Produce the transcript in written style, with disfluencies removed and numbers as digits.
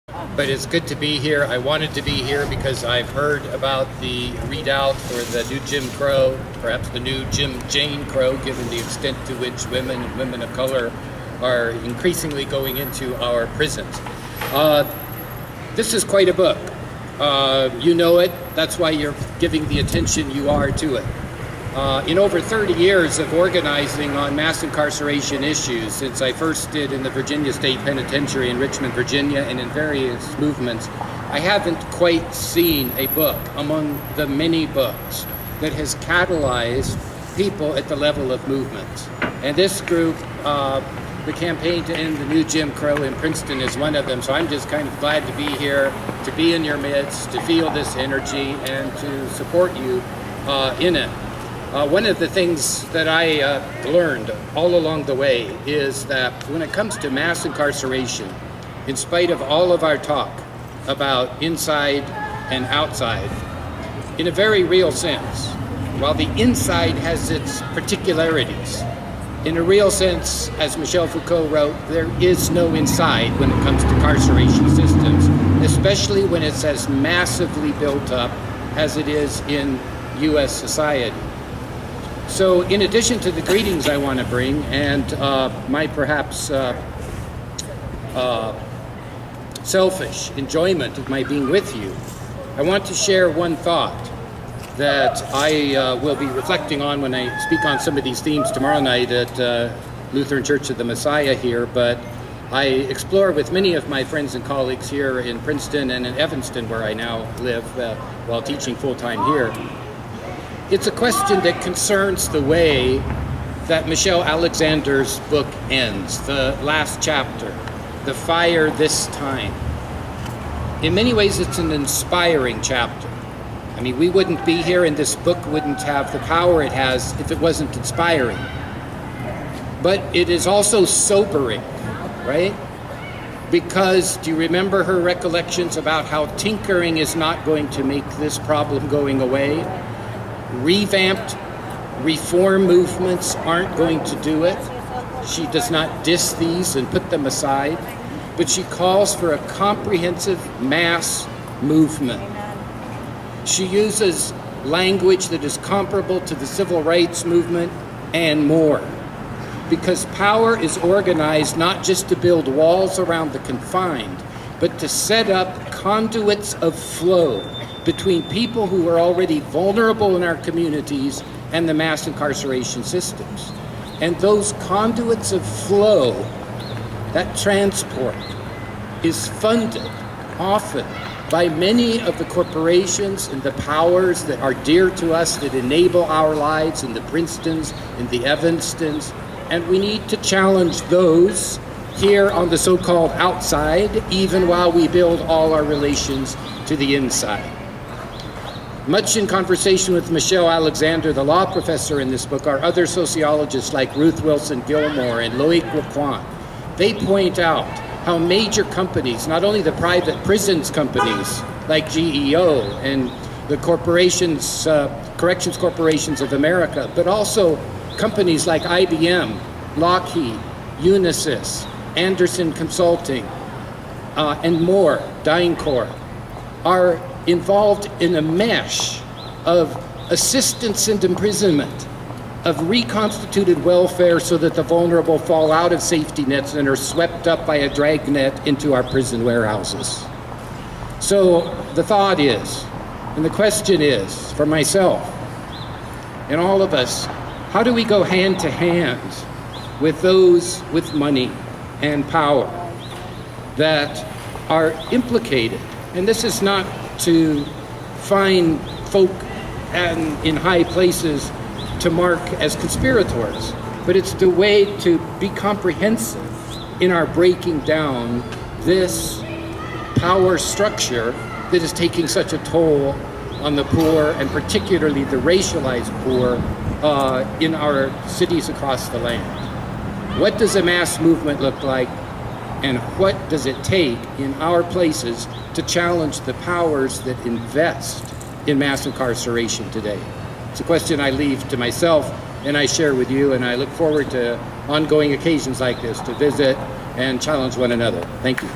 But it's good to be here. I wanted to be here because I've heard about the readout for the new Jim Crow, perhaps the new Jane Crow, given the extent to which women and women of color are increasingly going into our prisons. This is quite a book. You know it. That's why you're giving the attention you are to it. In over 30 years of organizing on mass incarceration issues, since I first did in the Virginia State Penitentiary in Richmond, Virginia, and in various movements, I haven't quite seen a book among the many books that has catalyzed people at the level of movements. And this group, the campaign to end the new Jim Crow in Princeton, is one of them. So I'm just kind of glad to be here, to be in your midst, to feel this energy, and to support you in it. One of the things that I learned all along the way is that when it comes to mass incarceration, in spite of all of our talk about inside and outside, in a very real sense, while the inside has its particularities, in a real sense, as Michel Foucault wrote, there is no inside when it comes to incarceration systems, especially when it's as massively built up as it is in U.S. society. So in addition to the greetings I want to bring and my perhaps selfish enjoyment of my being with you, I want to share one thought that I will be reflecting on when I speak on some of these themes tomorrow night at Lutheran Church of the Messiah here, but I explore with many of my friends and colleagues here in Princeton and in Evanston, where I now live while teaching full-time here. It's a question that concerns the way that Michel Alexander's book ends, the last chapter, The Fire This Time. In many ways, it's an inspiring chapter. I mean, we wouldn't be here and this book wouldn't have the power it has if it wasn't inspiring. But it is also sobering, right? Because do you remember her recollections about how tinkering is not going to make this problem going away? Revamped reform movements aren't going to do it. She does not diss these and put them aside, but she calls for a comprehensive mass movement. She uses language that is comparable to the civil rights movement and more, because power is organized not just to build walls around the confined, but to set up conduits of flow between people who are already vulnerable in our communities and the mass incarceration systems. And those conduits of flow, that transport, is funded often by many of the corporations and the powers that are dear to us that enable our lives in the Princetons, in the Evanstons, and we need to challenge those here on the so-called outside, even while we build all our relations to the inside. Much in conversation with Michel Alexander, the law professor in this book, are other sociologists like Ruth Wilson Gilmore and Loic Waquan. They point out how major companies, not only the private prisons companies like GEO and the corporations, corrections corporations of America, but also companies like IBM, Lockheed, Unisys, Anderson Consulting, and more, DynCorp, are involved in a mesh of assistance and imprisonment, of reconstituted welfare so that the vulnerable fall out of safety nets and are swept up by a dragnet into our prison warehouses. So the thought is, and the question is, for myself and all of us, how do we go hand to hand with those with money and power that are implicated? And this is not to find folk in high places to mark as conspirators, but it's the way to be comprehensive in our breaking down this power structure that is taking such a toll on the poor, and particularly the racialized poor in our cities across the land. What does a mass movement look like, and what does it take in our places to challenge the powers that invest in mass incarceration today? It's a question I leave to myself and I share with you, and I look forward to ongoing occasions like this to visit and challenge one another. Thank you.